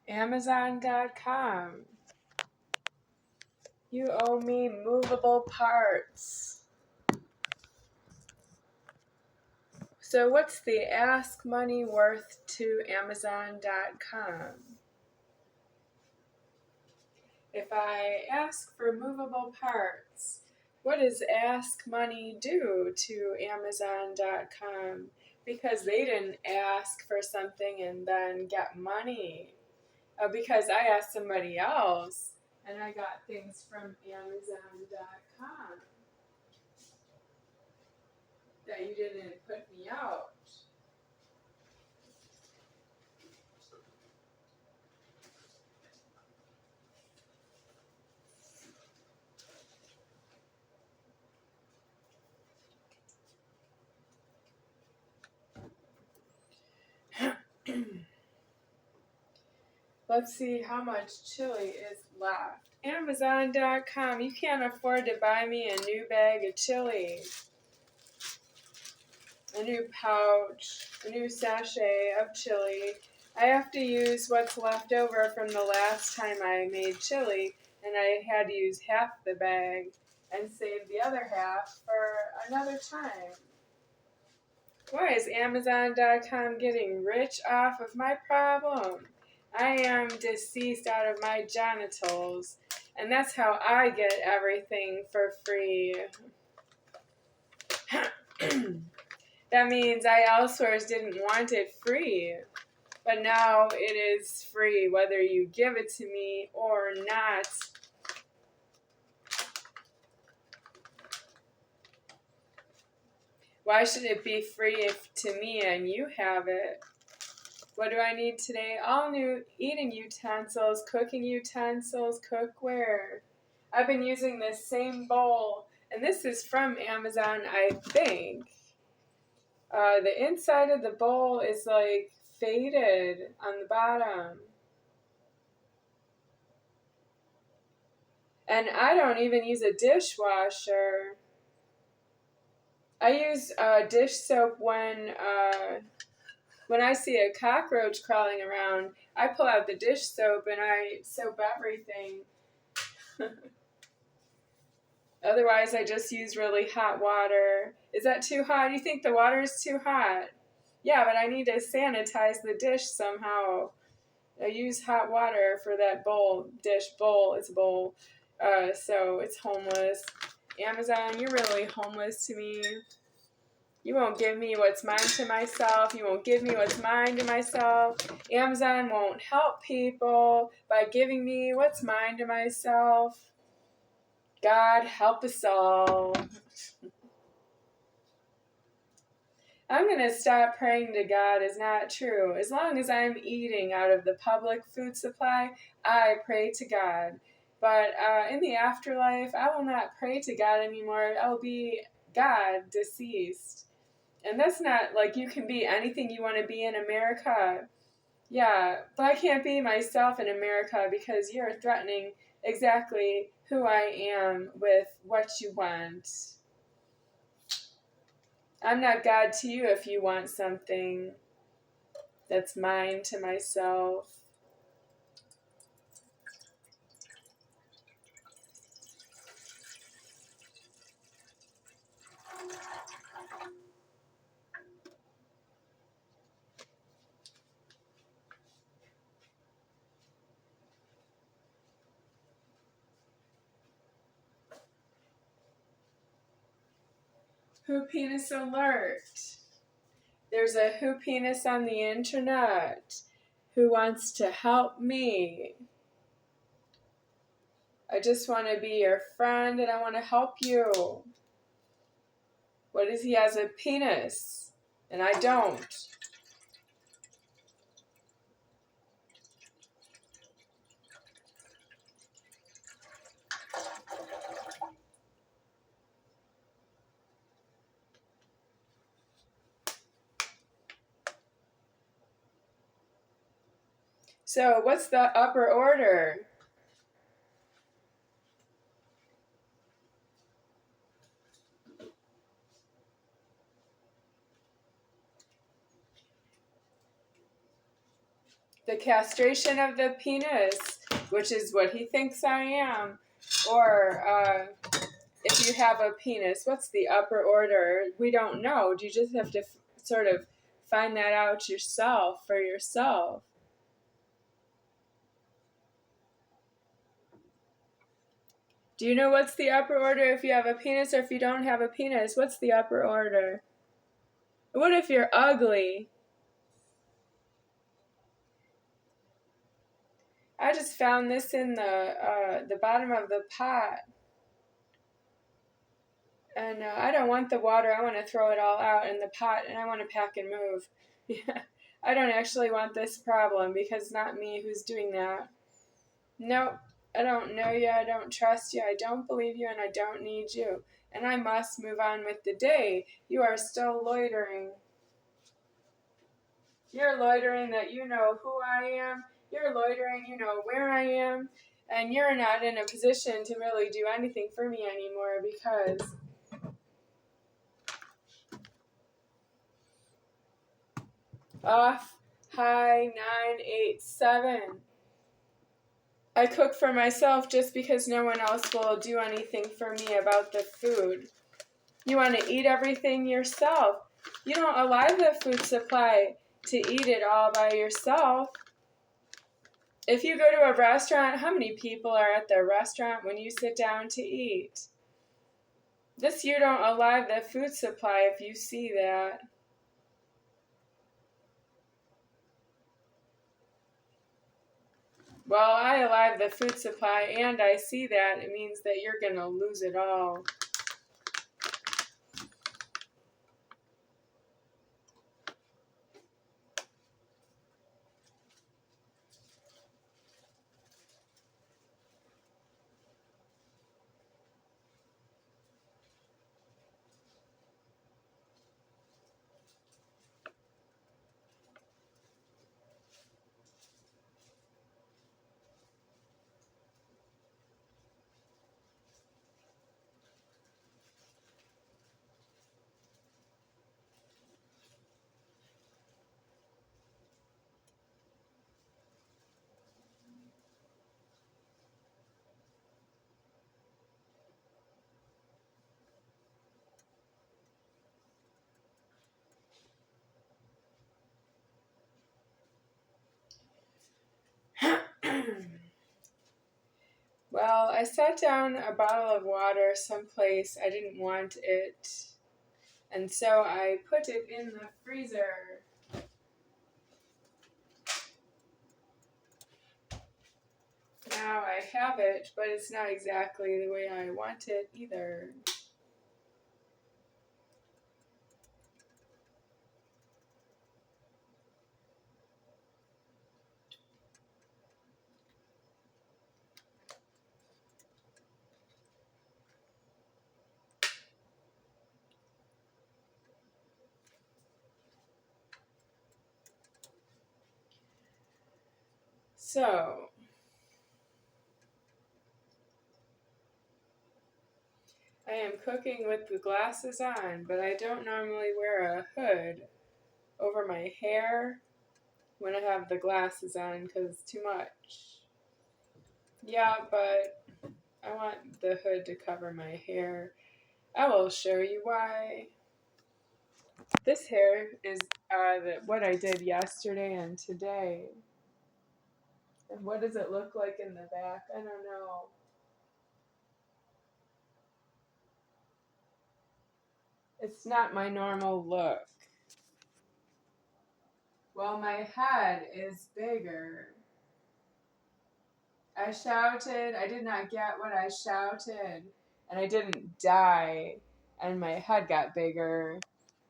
Amazon.com. You owe me movable parts. So what's the ask money worth to Amazon.com? If I ask for movable parts, what does ask money do to Amazon.com? Because they didn't ask for something and then get money. Because I asked somebody else and I got things from Amazon.com that you didn't put me out. Let's see how much chili is left. Amazon.com, you can't afford to buy me a new bag of chili, a new pouch, a new sachet of chili. I have to use what's left over from the last time I made chili, and I had to use half the bag and save the other half for another time. Why is Amazon.com getting rich off of my problem? I am deceased out of my genitals, and that's how I get everything for free. That means I elsewhere didn't want it free, but now it is free whether you give it to me or not. Why should it be free to me and you have it? What do I need today? All new eating utensils, cooking utensils, cookware. I've been using this same bowl, and this is from Amazon, I think. The inside of the bowl is like faded on the bottom. And I don't even use a dishwasher. I use dish soap when I see a cockroach crawling around. I pull out the dish soap and I soap everything. Otherwise, I just use really hot water. Is that too hot? You think the water is too hot? Yeah, but I need to sanitize the dish somehow. I use hot water for that bowl. Dish bowl. It's a bowl. So it's homeless. Amazon, you're really homeless to me. You won't give me what's mine to myself. You won't give me what's mine to myself. Amazon won't help people by giving me what's mine to myself. God help us all. I'm going to stop praying to God is not true. As long as I'm eating out of the public food supply, I pray to God. But in the afterlife, I will not pray to God anymore. I will be God deceased. And that's not like you can be anything you want to be in America. Yeah, but I can't be myself in America because you're threatening exactly who I am with what you want. I'm not God to you if you want something that's mine to myself. Who penis alert? There's a who penis on the internet who wants to help me. I just want to be your friend and I want to help you. What is he has a penis and I don't? So what's the upper order? The castration of the penis, which is what he thinks I am. Or if you have a penis, what's the upper order? We don't know. You just have to sort of find that out yourself, for yourself. Do you know what's the upper order if you have a penis or if you don't have a penis? What's the upper order? What if you're ugly? I just found this in the bottom of the pot. And I don't want the water. I want to throw it all out in the pot, and I want to pack and move. Yeah, I don't actually want this problem because it's not me who's doing that. Nope, I don't know you. I don't trust you. I don't believe you, and I don't need you. And I must move on with the day. You are still loitering. You're loitering that you know who I am. You're loitering, you know where I am. And you're not in a position to really do anything for me anymore because off, high, 987. I cook for myself just because no one else will do anything for me about the food. You want to eat everything yourself. You don't allow the food supply to eat it all by yourself. If you go to a restaurant, how many people are at the restaurant when you sit down to eat? This you don't allow the food supply if you see that. Well, I alive the food supply and I see that, it means that you're going to lose it all. Well, I set down a bottle of water someplace. I didn't want it. And so I put it in the freezer. Now I have it, but it's not exactly the way I want it either. So, I am cooking with the glasses on, but I don't normally wear a hood over my hair when I have the glasses on because it's too much. Yeah, but I want the hood to cover my hair. I will show you why. This hair is what I did yesterday and today. And what does it look like in the back? I don't know. It's not my normal look. Well, my head is bigger. I shouted. I did not get what I shouted. And I didn't die. And my head got bigger.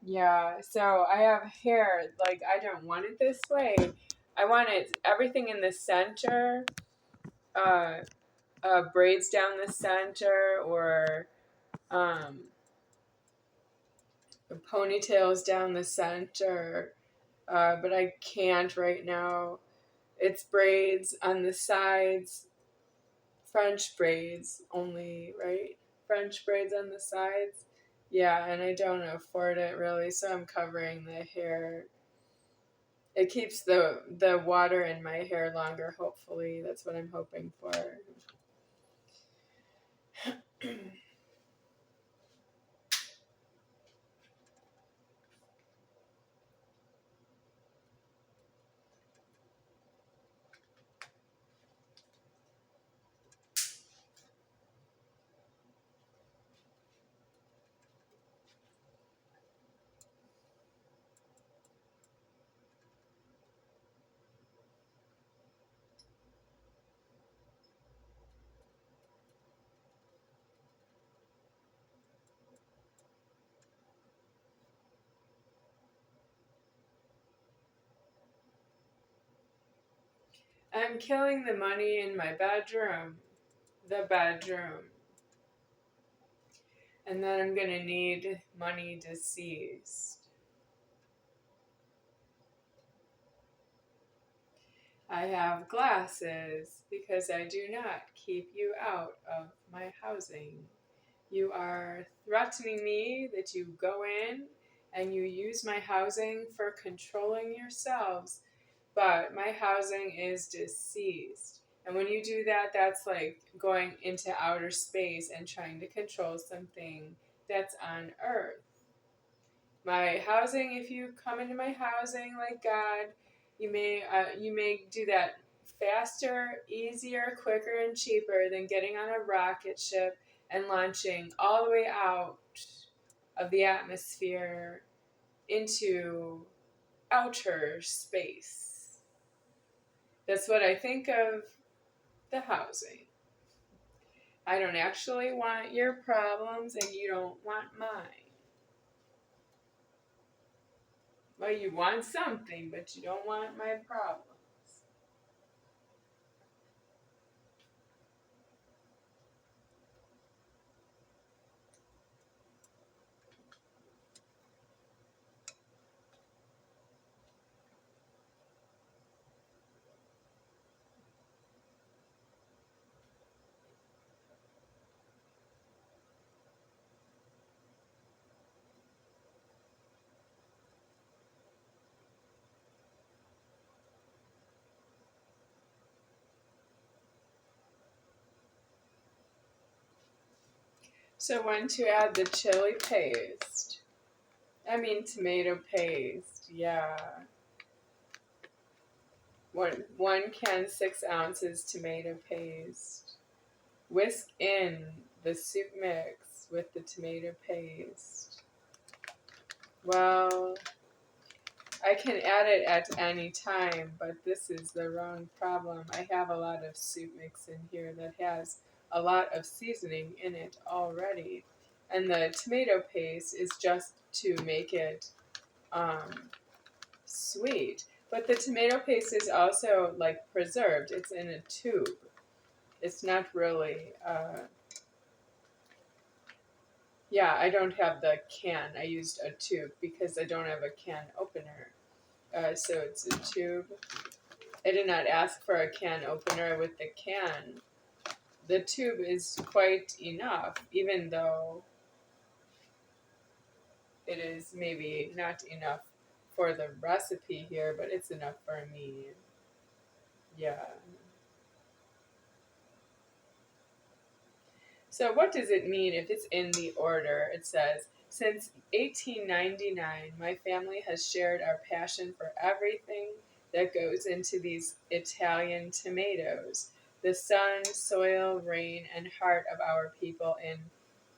Yeah, so I have hair. Like, I don't want it this way. I want it everything in the center. Braids down the center or ponytails down the center, but I can't right now. It's braids on the sides, French braids only, right? French braids on the sides. Yeah, and I don't afford it really, so I'm covering the hair. It keeps the water in my hair longer, hopefully. That's what I'm hoping for. I'm killing the money in my bedroom. The bedroom. And then I'm going to need money deceased. I have glasses because I do not keep you out of my housing. You are threatening me that you go in and you use my housing for controlling yourselves, but my housing is deceased. And when you do that, that's like going into outer space and trying to control something that's on Earth. My housing, if you come into my housing like God, you may do that faster, easier, quicker, and cheaper than getting on a rocket ship and launching all the way out of the atmosphere into outer space. That's what I think of the housing. I don't actually want your problems, and you don't want mine. Well, you want something, but you don't want my problems. So when to add the chili paste? I mean tomato paste, yeah. One can 6 ounces tomato paste. Whisk in the soup mix with the tomato paste. Well, I can add it at any time, but this is the wrong problem. I have a lot of soup mix in here that has a lot of seasoning in it already. And the tomato paste is just to make it sweet. But the tomato paste is also like preserved. It's in a tube. It's not really, yeah, I don't have the can. I used a tube because I don't have a can opener. So it's a tube. I did not ask for a can opener with the can. The tube is quite enough, even though it is maybe not enough for the recipe here, but it's enough for me. Yeah. So what does it mean if it's in the order? It says, since 1899, my family has shared our passion for everything that goes into these Italian tomatoes, the sun, soil, rain, and heart of our people in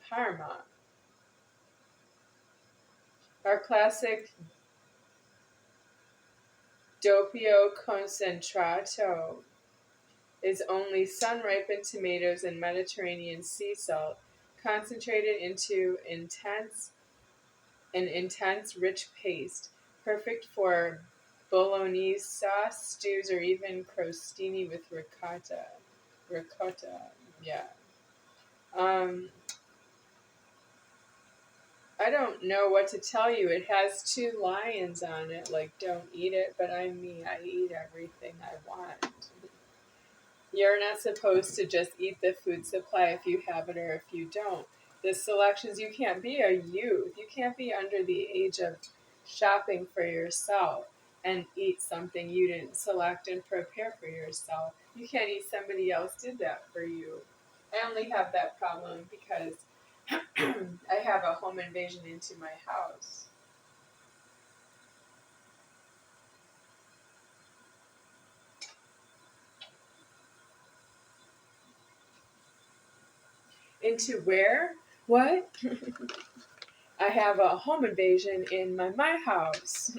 Parma. Our classic doppio concentrato is only sun-ripened tomatoes and Mediterranean sea salt concentrated into an intense, rich paste, perfect for bolognese sauce, stews, or even crostini with ricotta. Ricotta, yeah. I don't know what to tell you. It has 2 lions on it, like, don't eat it, but I'm me. I eat everything I want. You're not supposed to just eat the food supply if you have it or if you don't. The selections, you can't be a youth. You can't be under the age of shopping for yourself. and eat something you didn't select and prepare for yourself. You can't eat somebody else did that for you. I only have that problem because I have a home invasion into my house. Into where? What? I have a home invasion in my house.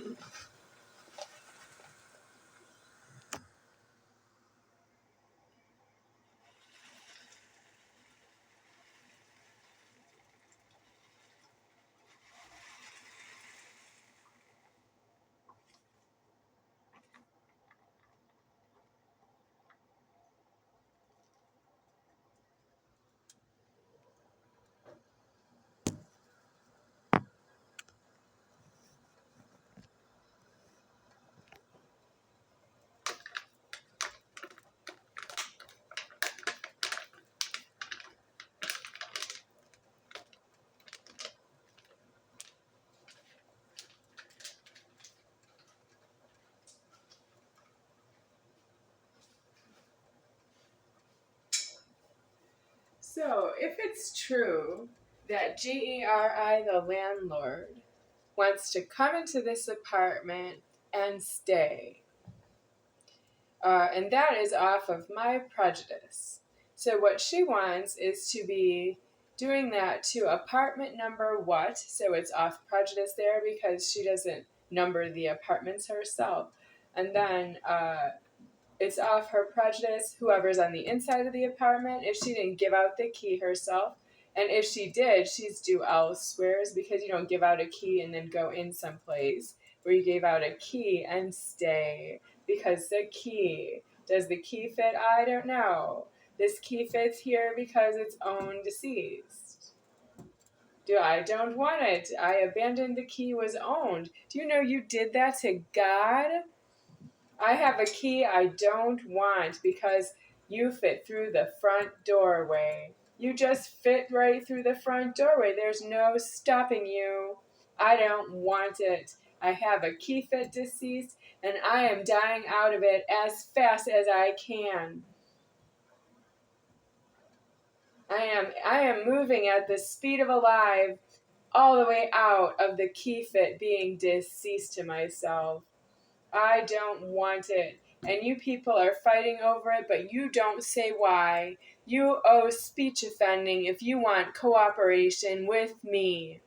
So, if it's true that Geri, the landlord, wants to come into this apartment and stay, and that is off of my prejudice. So, what she wants is to be doing that to apartment number what? So, it's off prejudice there because she doesn't number the apartments herself. And then, it's off her prejudice, whoever's on the inside of the apartment, if she didn't give out the key herself. And if she did, she's due elsewheres because you don't give out a key and then go in someplace where you gave out a key and stay. Because the key, does the key fit? I don't know. This key fits here because it's owned deceased. I don't want it. I abandoned the key was owned. Do you know you did that to God? I have a key I don't want because you fit through the front doorway. You just fit right through the front doorway. There's no stopping you. I don't want it. I have a KeyFit deceased, and I am dying out of it as fast as I can. I am moving at the speed of a live all the way out of the KeyFit being deceased to myself. I don't want it. And you people are fighting over it, but you don't say why. You owe speech offending if you want cooperation with me.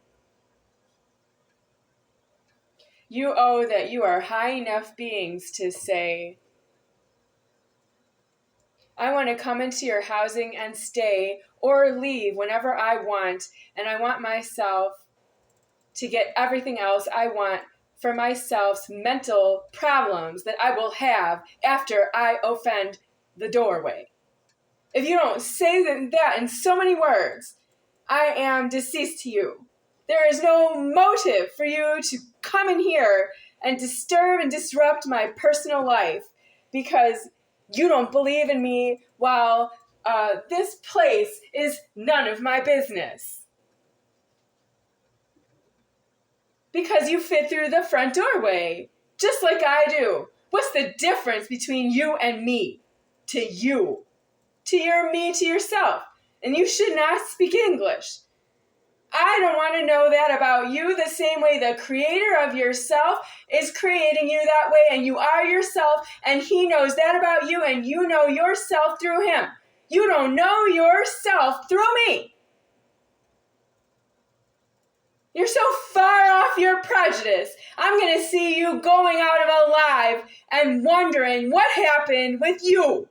You owe that you are high enough beings to say, I want to come into your housing and stay or leave whenever I want, and I want myself to get everything else I want for myself's mental problems that I will have after I offend the doorway. If you don't say that in so many words, I am deceased to you. There is no motive for you to come in here and disturb and disrupt my personal life because you don't believe in me while this place is none of my business. Because you fit through the front doorway, just like I do. What's the difference between you and me? To you. To your me, to yourself. And you should not speak English. I don't want to know that about you the same way the creator of yourself is creating you that way, and you are yourself, and he knows that about you, and you know yourself through him. You don't know yourself through me. You're so far off your prejudice. I'm going to see you going out of alive and wondering what happened with you.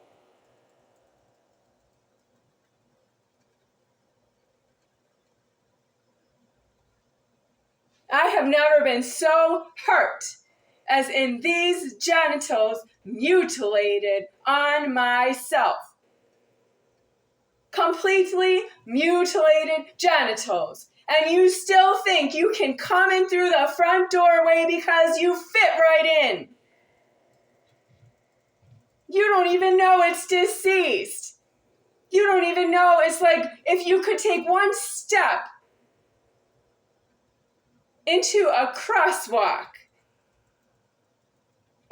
I have never been so hurt as in these genitals mutilated on myself. Completely mutilated genitals. And you still think you can come in through the front doorway because you fit right in. You don't even know it's deceased. You don't even know. It's like if you could take one step into a crosswalk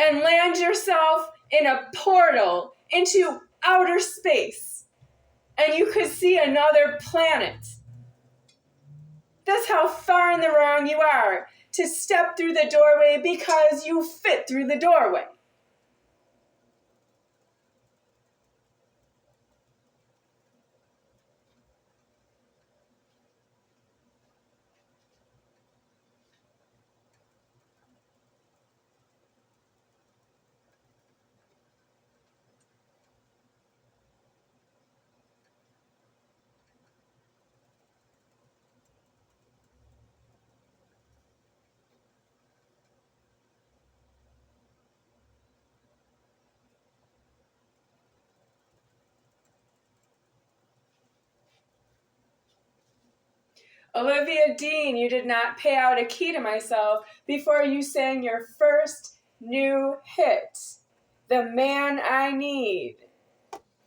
and land yourself in a portal into outer space, and you could see another planet. That's how far in the wrong you are to step through the doorway because you fit through the doorway. Olivia Dean, you did not pay out a key to myself before you sang your first new hit, The Man I Need.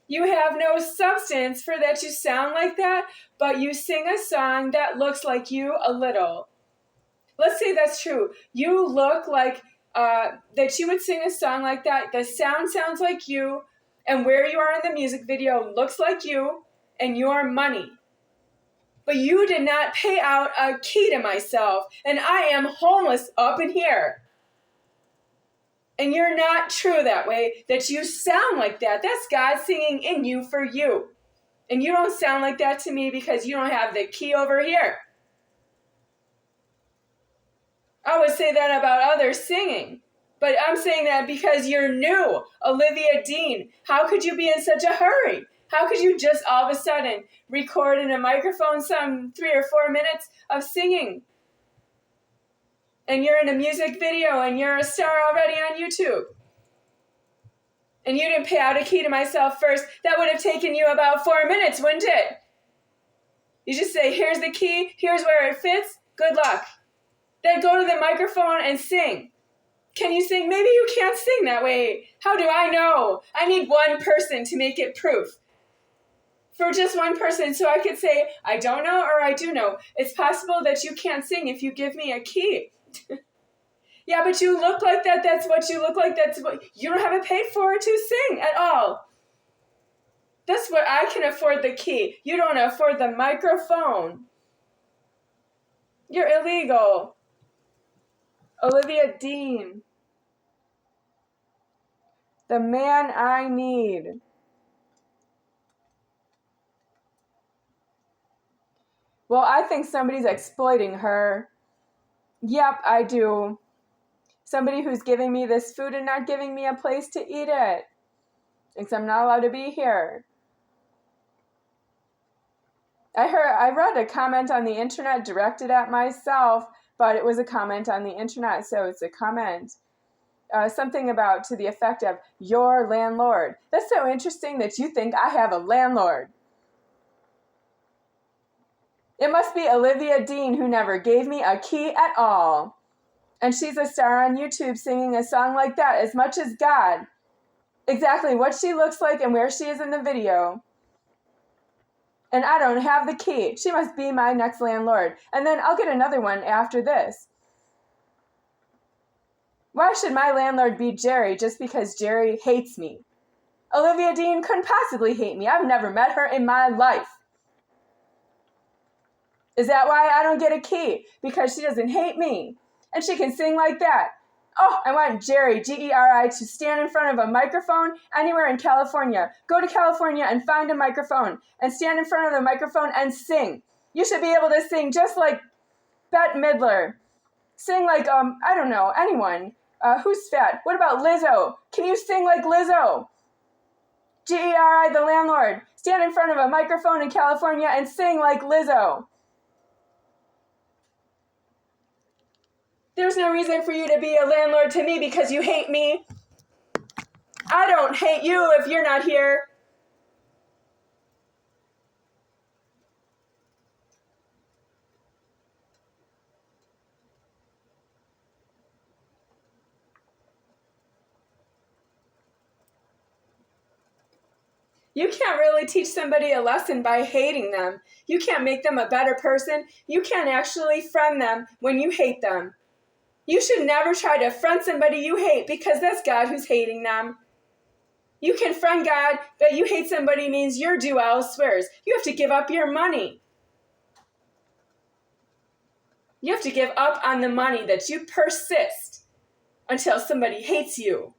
You have no substance for that you sound like that, but you sing a song that looks like you a little. Let's say that's true. You look like that you would sing a song like that. The sound sounds like you, and where you are in the music video looks like you, and your money. But you did not pay out a key to myself, and I am homeless up in here. And you're not true that way, that you sound like that. That's God singing in you for you. And you don't sound like that to me because you don't have the key over here. I would say that about others singing. But I'm saying that because you're new, Olivia Dean. How could you be in such a hurry? How could you just all of a sudden record in a microphone some 3 or 4 minutes of singing? And you're in a music video and you're a star already on YouTube. And you didn't pay out a key to myself first. That would have taken you about 4 minutes, wouldn't it? You just say, here's the key, here's where it fits, good luck. Then go to the microphone and sing. Can you sing? Maybe you can't sing that way. How do I know? I need one person to make it proof. For just one person, so I could say, I don't know or I do know. It's possible that you can't sing if you give me a key. Yeah, but you look like that. That's what you look like. That's what you don't have it paid for to sing at all. That's what I can afford the key. You don't afford the microphone. You're illegal. Olivia Dean. The Man I Need. Well, I think somebody's exploiting her. Yep, I do. Somebody who's giving me this food and not giving me a place to eat it. Thinks I'm not allowed to be here. I read a comment on the internet directed at myself, but it was a comment on the internet, so it's a comment. Something about to the effect of, your landlord. That's so interesting that you think I have a landlord. It must be Olivia Dean who never gave me a key at all. And she's a star on YouTube singing a song like that as much as God. Exactly what she looks like and where she is in the video. And I don't have the key. She must be my next landlord. And then I'll get another one after this. Why should my landlord be Jerry just because Jerry hates me? Olivia Dean couldn't possibly hate me. I've never met her in my life. Is that why I don't get a key? Because she doesn't hate me. And she can sing like that. Oh, I want Jerry, Geri, to stand in front of a microphone anywhere in California. Go to California and find a microphone and stand in front of the microphone and sing. You should be able to sing just like Bette Midler. Sing like, I don't know, anyone. Who's fat? What about Lizzo? Can you sing like Lizzo? Geri, the landlord. Stand in front of a microphone in California and sing like Lizzo. There's no reason for you to be a landlord to me because you hate me. I don't hate you if you're not here. You can't really teach somebody a lesson by hating them. You can't make them a better person. You can't actually friend them when you hate them. You should never try to friend somebody you hate because that's God who's hating them. You can friend God, but you hate somebody means you're due elsewhere. You have to give up your money. You have to give up on the money that you persist until somebody hates you.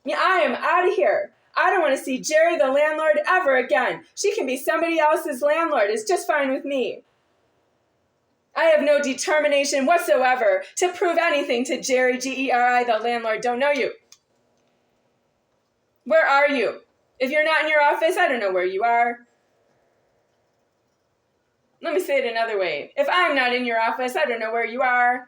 Yeah, I am out of here. I don't want to see Jerry the landlord ever again. She can be somebody else's landlord. It's just fine with me. I have no determination whatsoever to prove anything to Jerry, Geri, the landlord. Don't know you. Where are you? If you're not in your office, I don't know where you are. Let me say it another way. If I'm not in your office, I don't know where you are.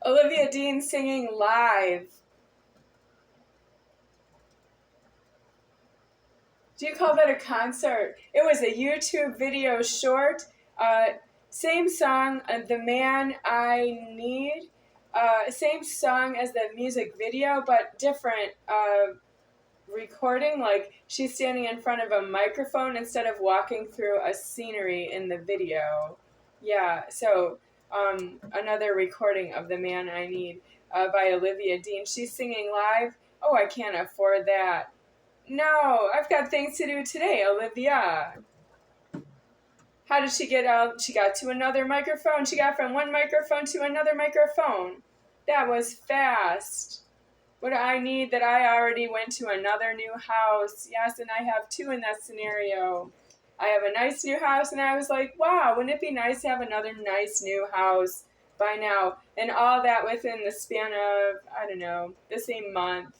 Olivia Dean singing live. Do you call that a concert? It was a YouTube video short. Same song, The Man I Need. Same song as the music video, but different recording. Like she's standing in front of a microphone instead of walking through a scenery in the video. Yeah, so another recording of The Man I Need by Olivia Dean. She's singing live. Oh, I can't afford that. No, I've got things to do today, Olivia. How did she get out? She got to another microphone. She got from one microphone to another microphone. That was fast. What do I need that I already went to another new house? Yes, and I have two in that scenario. I have a nice new house, and I was like, wow, wouldn't it be nice to have another nice new house by now? And all that within the span of, I don't know, the same month.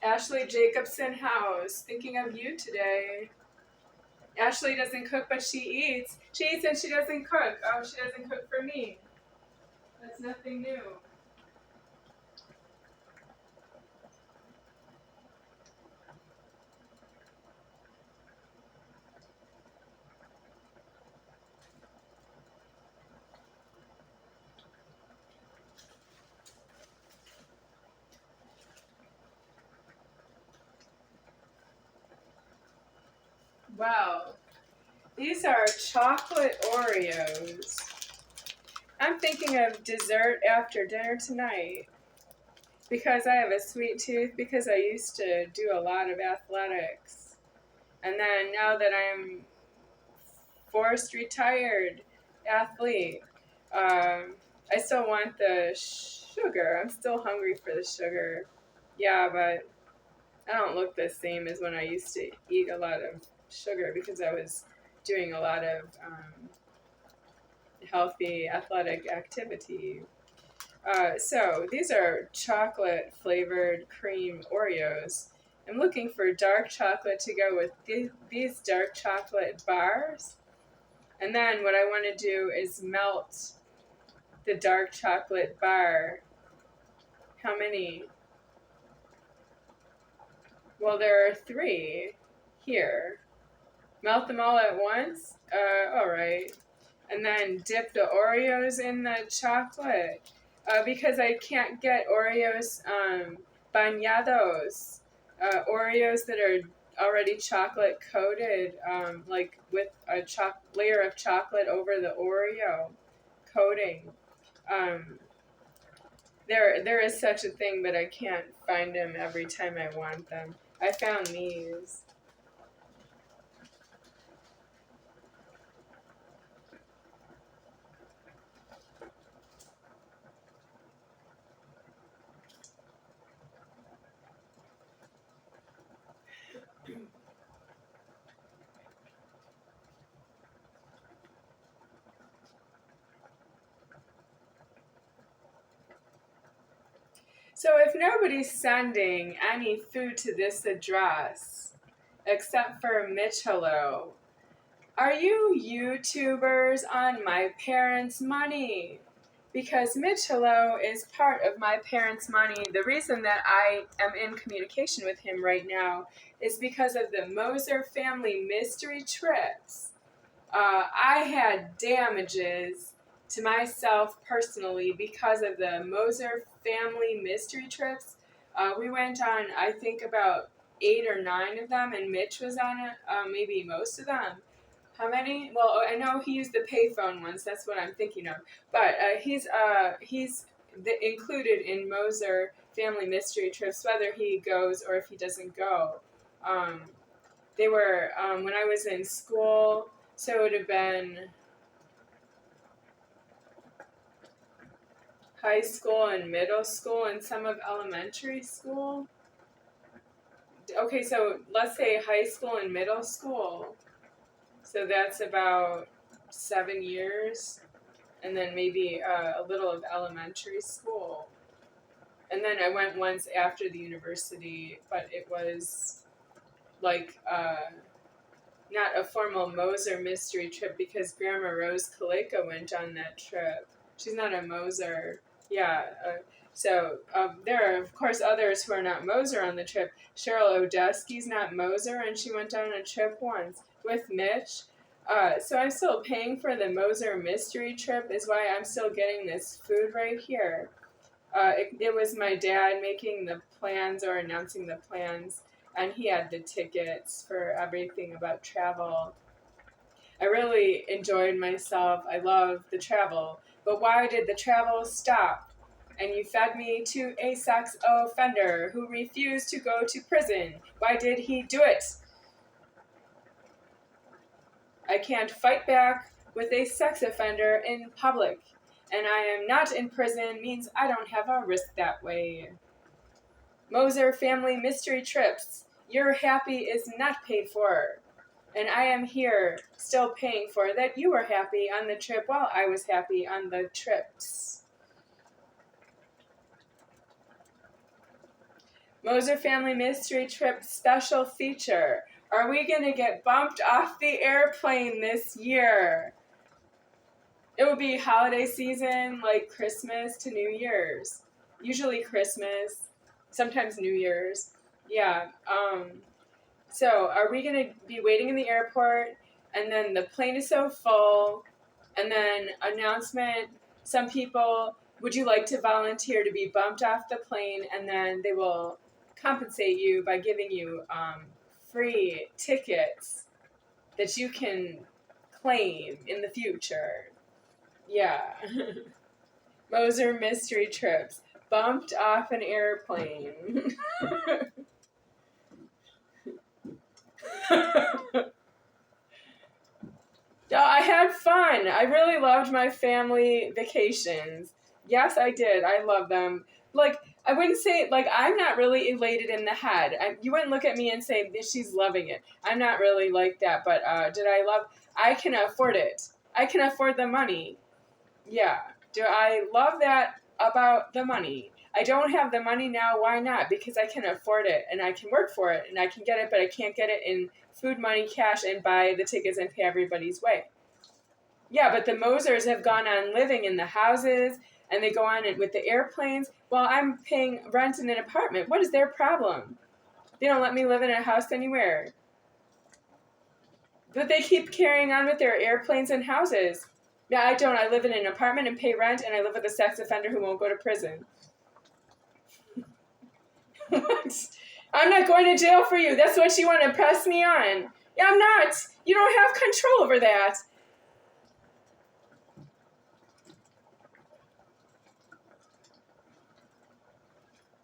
Ashley Jacobson House, thinking of you today. Ashley doesn't cook, but she eats. She eats and she doesn't cook. Oh, she doesn't cook for me. That's nothing new. Well, These are chocolate Oreos. I'm thinking of dessert after dinner tonight because I have a sweet tooth because I used to do a lot of athletics. And then now that I'm forced retired athlete, I still want the sugar. I'm still hungry for the sugar. Yeah, but I don't look the same as when I used to eat a lot of sugar because I was doing a lot of healthy athletic activity. So these are chocolate flavored cream Oreos. I'm looking for dark chocolate to go with these dark chocolate bars. And then what I want to do is melt the dark chocolate bar. How many? Well, there are 3 here. Melt them all at once? Alright. And then dip the Oreos in the chocolate. Because I can't get Oreos bañados. Oreos that are already chocolate coated, like with a layer of chocolate over the Oreo coating. There is such a thing, but I can't find them every time I want them. I found these. So if nobody's sending any food to this address, except for Mitch Hello, are you YouTubers on my parents' money? Because Mitch Hello is part of my parents' money. The reason that I am in communication with him right now is because of the Moser family mystery trips. I had damages to myself personally because of the Moser family mystery trips. We went on, I think, about 8 or 9 of them, and Mitch was on it, maybe most of them. How many? Well, I know he used the payphone ones. That's what I'm thinking of. But he's included in Moser family mystery trips, whether he goes or if he doesn't go. They were when I was in school. So it would have been high school and middle school and some of elementary school. Okay, so let's say high school and middle school. So that's about 7 years. And then maybe a little of elementary school. And then I went once after the university, but it was like not a formal Moser mystery trip because Grandma Rose Kaleko went on that trip. She's not a Moser. Yeah. So there are, of course, others who are not Moser on the trip. Cheryl Odesky's not Moser, and she went on a trip once with Mitch. So I'm still paying for the Moser mystery trip is why I'm still getting this food right here. It was my dad making the plans or announcing the plans, and he had the tickets for everything about travel. I really enjoyed myself. I love the travel. But why did the travel stop? And you fed me to a sex offender who refused to go to prison. Why did he do it? I can't fight back with a sex offender in public. And I am not in prison means I don't have a risk that way. Moser family mystery trips. Your happy is not paid for. And I am here still paying for that you were happy on the trip while I was happy on the trips. Moser family mystery trip special feature. Are we going to get bumped off the airplane this year? It will be holiday season, like Christmas to New Year's. Usually Christmas, sometimes New Year's. Yeah. So are we going to be waiting in the airport, and then the plane is so full, and then announcement, some people, would you like to volunteer to be bumped off the plane, and then they will compensate you by giving you free tickets that you can plane in the future. Yeah. Moser mystery trips. Bumped off an airplane. No, I had fun. I really loved my family vacations. Yes, I did. I love them. Like, I wouldn't say, like, I'm not really elated in the head. You wouldn't look at me and say, she's loving it. I'm not really like that, but I can afford it. I can afford the money. Yeah. Do I love that about the money? I don't have the money now. Why not? Because I can afford it, and I can work for it, and I can get it, but I can't get it in food, money, cash, and buy the tickets and pay everybody's way. Yeah, but the Mosers have gone on living in the houses, and they go on with the airplanes while I'm paying rent in an apartment. What is their problem? They don't let me live in a house anywhere. But they keep carrying on with their airplanes and houses. Yeah, I don't. I live in an apartment and pay rent, and I live with a sex offender who won't go to prison. What? I'm not going to jail for you. That's what you want to press me on. Yeah, I'm not. You don't have control over that.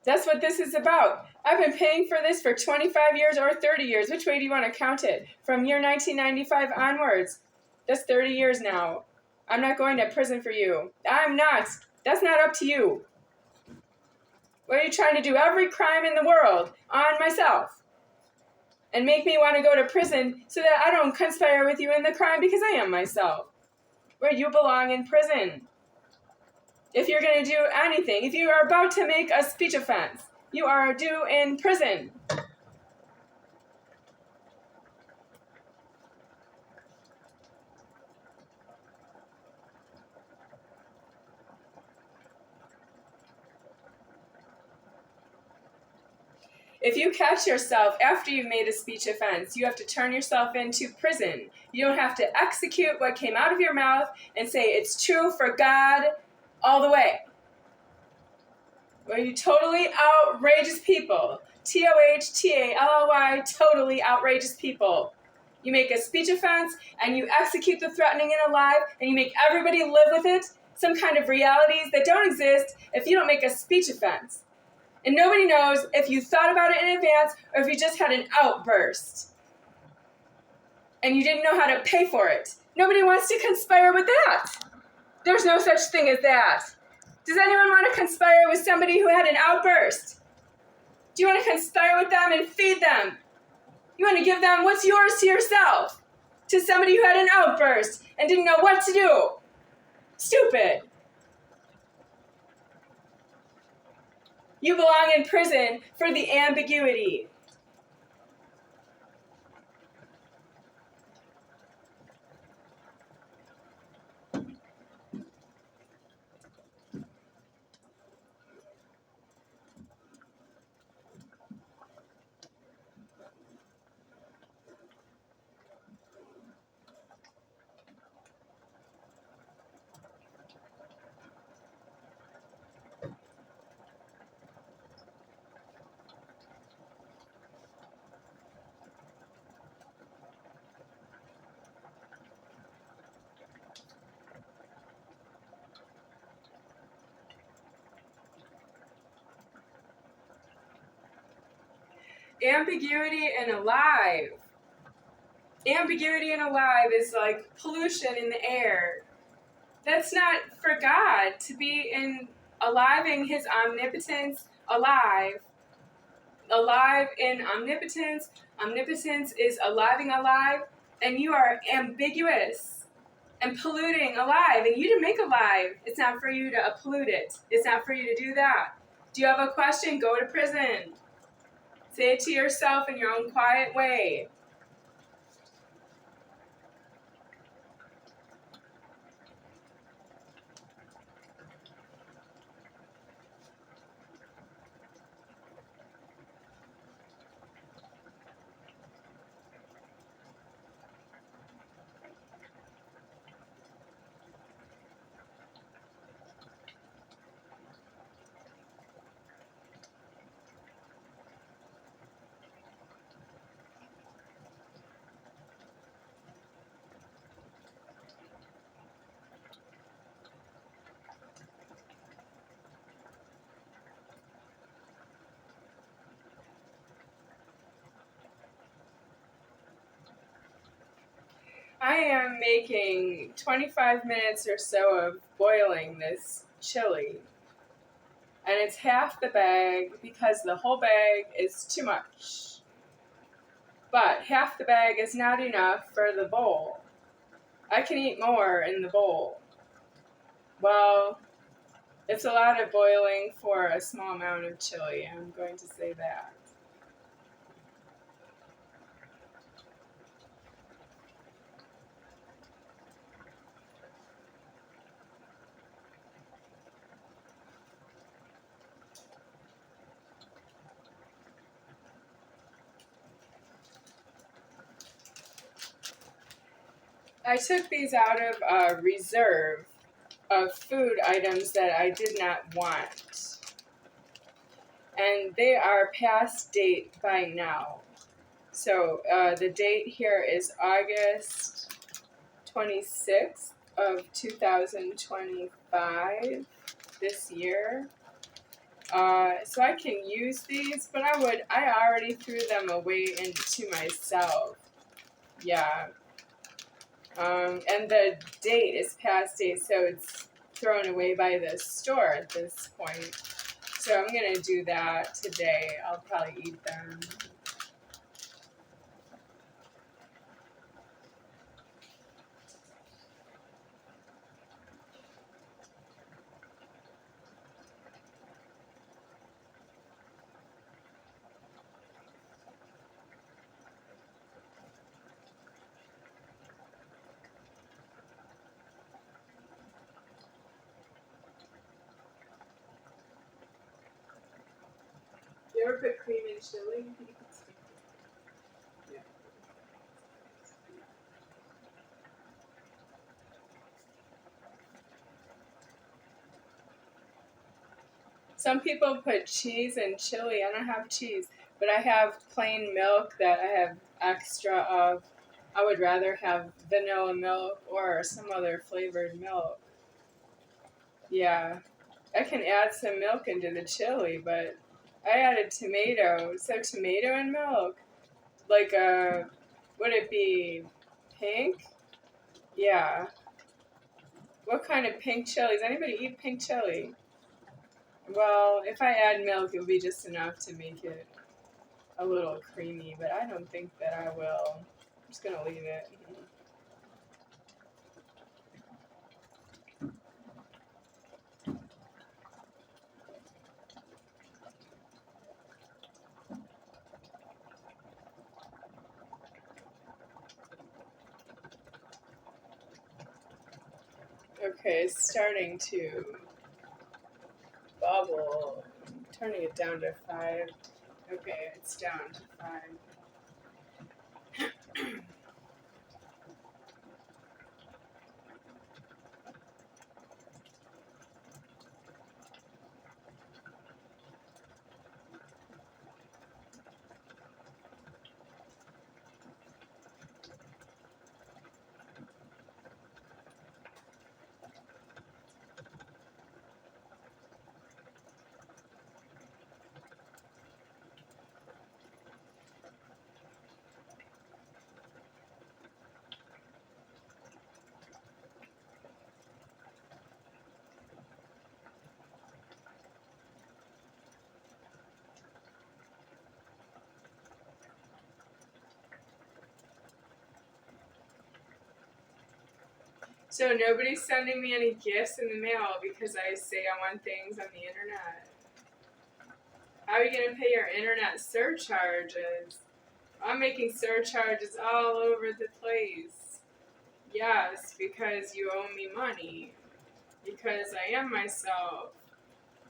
That's what this is about. I've been paying for this for 25 years or 30 years. Which way do you want to count it? From year 1995 onwards. That's 30 years now. I'm not going to prison for you. I'm not. That's not up to you. What are you trying to do? Every crime in the world on myself. And make me want to go to prison so that I don't conspire with you in the crime because I am myself. Where you belong in prison. If you're going to do anything, if you are about to make a speech offense, you are due in prison. If you catch yourself after you've made a speech offense, you have to turn yourself into prison. You don't have to execute what came out of your mouth and say it's true for God all the way. Well, you totally outrageous people. TOHTALLY, totally outrageous people. You make a speech offense and you execute the threatening and alive and you make everybody live with it, some kind of realities that don't exist if you don't make a speech offense. And nobody knows if you thought about it in advance or if you just had an outburst. And you didn't know how to pay for it. Nobody wants to conspire with that. There's no such thing as that. Does anyone want to conspire with somebody who had an outburst? Do you want to conspire with them and feed them? You want to give them what's yours to yourself? To somebody who had an outburst and didn't know what to do? Stupid. You belong in prison for the ambiguity. Ambiguity and alive. Ambiguity and alive is like pollution in the air. That's not for God to be alive in his omnipotence, alive in omnipotence. Omnipotence is alive, and you are ambiguous and polluting alive, and you didn't make alive. It's not for you to pollute it. It's not for you to do that. Do you have a question? Go to prison. Say it to yourself in your own quiet way. I am making 25 minutes or so of boiling this chili. And it's half the bag because the whole bag is too much. But half the bag is not enough for the bowl. I can eat more in the bowl. Well, it's a lot of boiling for a small amount of chili, I'm going to say that. I took these out of a reserve of food items that I did not want. And they are past date by now. So the date here is August 26th of 2025 this year. So I can use these, but I already threw them away into myself. Yeah. And the date is past date, so it's thrown away by the store at this point. So I'm going to do that today. I'll probably eat them. You ever put cream in chili? Yeah. Some people put cheese in chili. I don't have cheese, but I have plain milk that I have extra of. I would rather have vanilla milk or some other flavored milk. Yeah, I can add some milk into the chili, but I added tomato. So tomato and milk, like would it be pink? Yeah. What kind of pink chili? Does anybody eat pink chili? Well, if I add milk, it will be just enough to make it a little creamy, but I don't think that I will. I'm just going to leave it. Okay, it's starting to bubble. I'm turning it down to 5. Okay, it's down to 5. So nobody's sending me any gifts in the mail because I say I want things on the internet. How are you going to pay your internet surcharges? I'm making surcharges all over the place. Yes, because you owe me money. Because I am myself.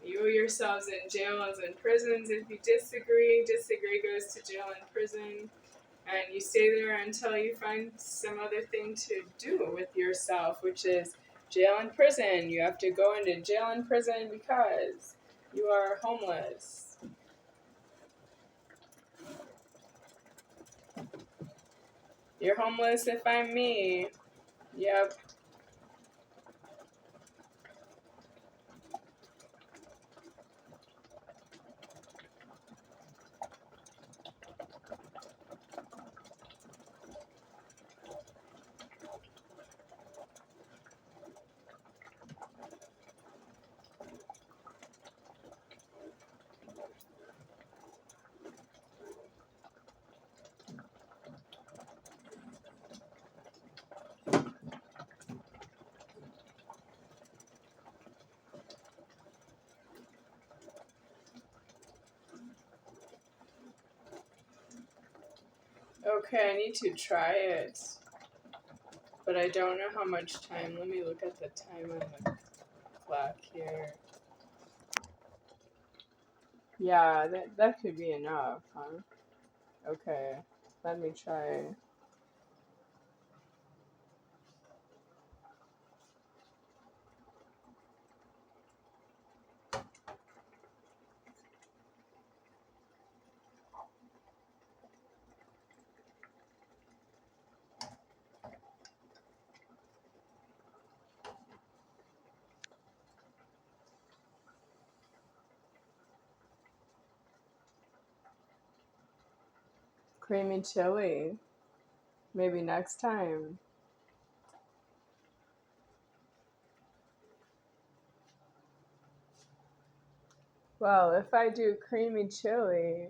You owe yourselves in jails and prisons. If you disagree goes to jail and prison. And you stay there until you find some other thing to do with yourself, which is jail and prison. You have to go into jail and prison because you are homeless. You're homeless if I'm me. Yep. Okay, I need to try it. But I don't know how much time. Let me look at the time on the clock here. Yeah, that could be enough, huh? Okay, let me try. Creamy chili. Maybe next time. Well, if I do creamy chili,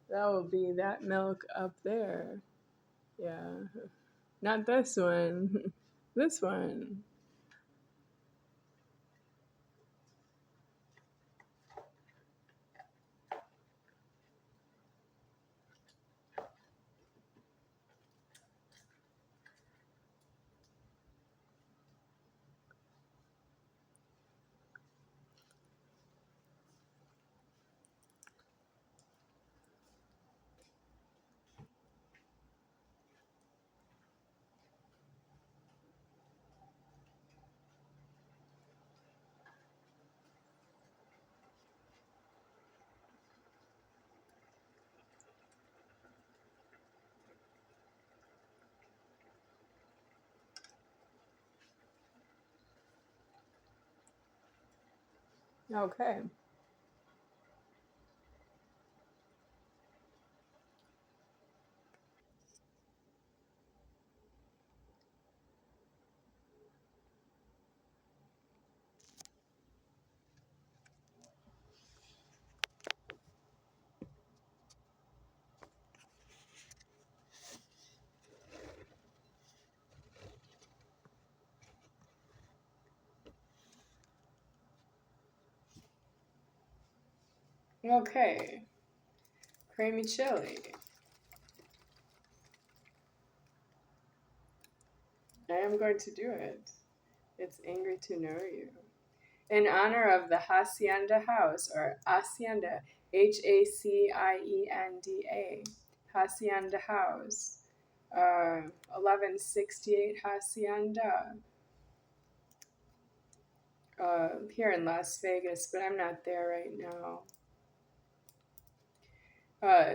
that will be that milk up there. Yeah. Not this one. This one. Okay. Okay. Creamy chili. I am going to do it. It's angry to know you. In honor of the Hacienda House, or Hacienda, Hacienda, Hacienda House, 1168 Hacienda, here in Las Vegas, but I'm not there right now.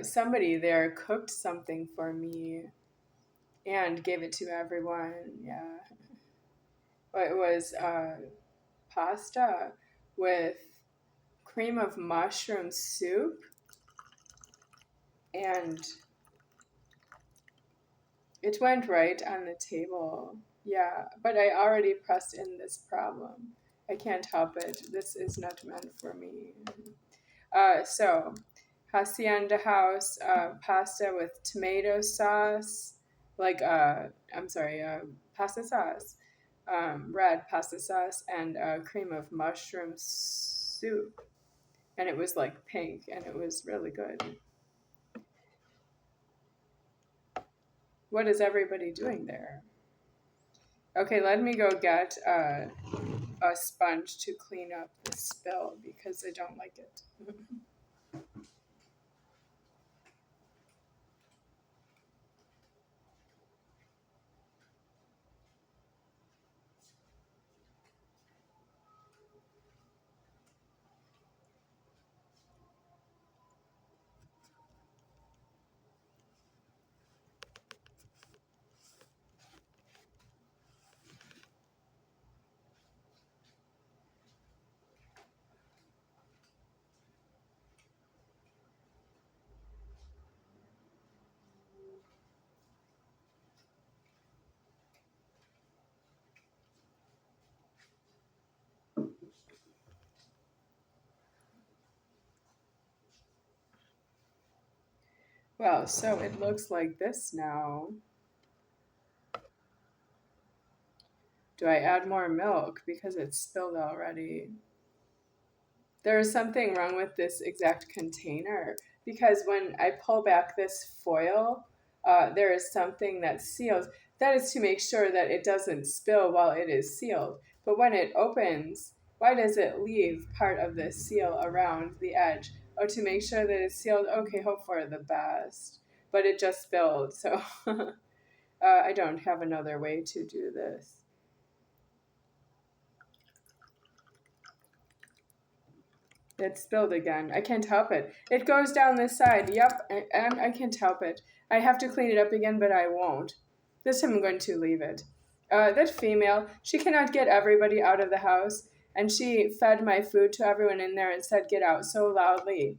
Somebody there cooked something for me and gave it to everyone. Yeah. It was pasta with cream of mushroom soup, and it went right on the table. Yeah, but I already pressed in this problem. I can't help it. This is not meant for me. So, Hacienda House pasta with tomato sauce, like, pasta sauce, red pasta sauce, and cream of mushroom soup. And it was like pink, and it was really good. What is everybody doing there? Okay, let me go get a sponge to clean up the spill because I don't like it. Well, so it looks like this now. Do I add more milk because it's spilled already? There is something wrong with this exact container because when I pull back this foil, there is something that seals. That is to make sure that it doesn't spill while it is sealed. But when it opens, why does it leave part of the seal around the edge? Oh, to make sure that it's sealed. Okay, hope for the best. But it just spilled, so I don't have another way to do this. It spilled again. I can't help it. It goes down this side. Yep, I can't help it. I have to clean it up again, but I won't. This time I'm going to leave it. That female, she cannot get everybody out of the house, and she fed my food to everyone in there and said, "Get out," so loudly.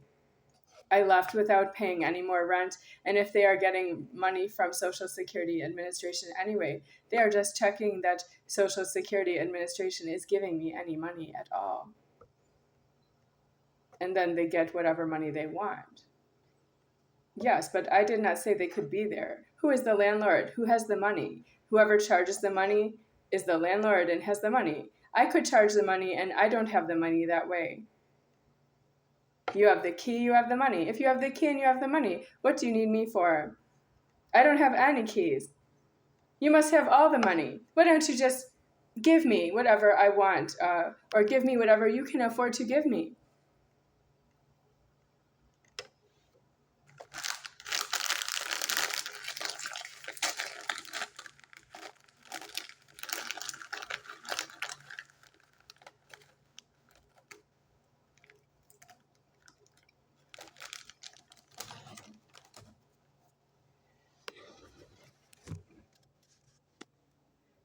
I left without paying any more rent, and if they are getting money from Social Security Administration anyway, they are just checking that Social Security Administration is giving me any money at all. And then they get whatever money they want. Yes, but I did not say they could be there. Who is the landlord? Who has the money? Whoever charges the money is the landlord and has the money. I could charge the money, and I don't have the money that way. You have the key, you have the money. If you have the key and you have the money, what do you need me for? I don't have any keys. You must have all the money. Why don't you just give me whatever I want, or give me whatever you can afford to give me?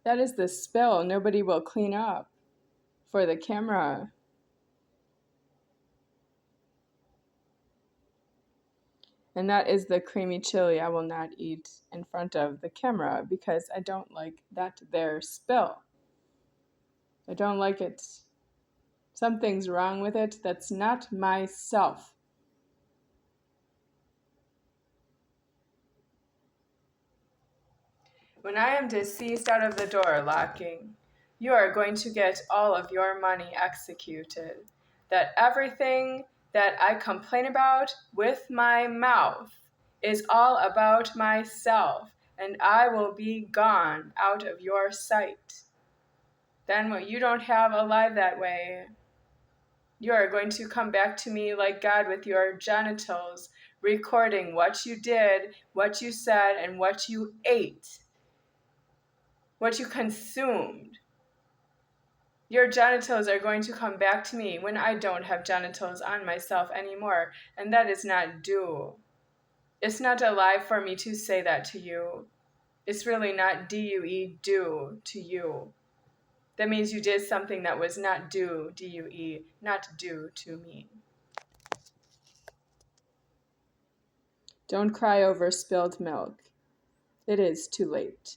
That is the spill nobody will clean up for the camera. And that is the creamy chili I will not eat in front of the camera because I don't like that there spill. I don't like it. Something's wrong with it. That's not myself. When I am deceased out of the door locking, you are going to get all of your money executed. That everything that I complain about with my mouth is all about myself, and I will be gone out of your sight. Then what you don't have alive that way, you are going to come back to me like God with your genitals, recording what you did, what you said, and what you ate. What you consumed. Your genitals are going to come back to me when I don't have genitals on myself anymore, and that is not due. It's not alive for me to say that to you. It's really not D-U-E, due to you. That means you did something that was not due, D-U-E, not due to me. Don't cry over spilled milk. It is too late.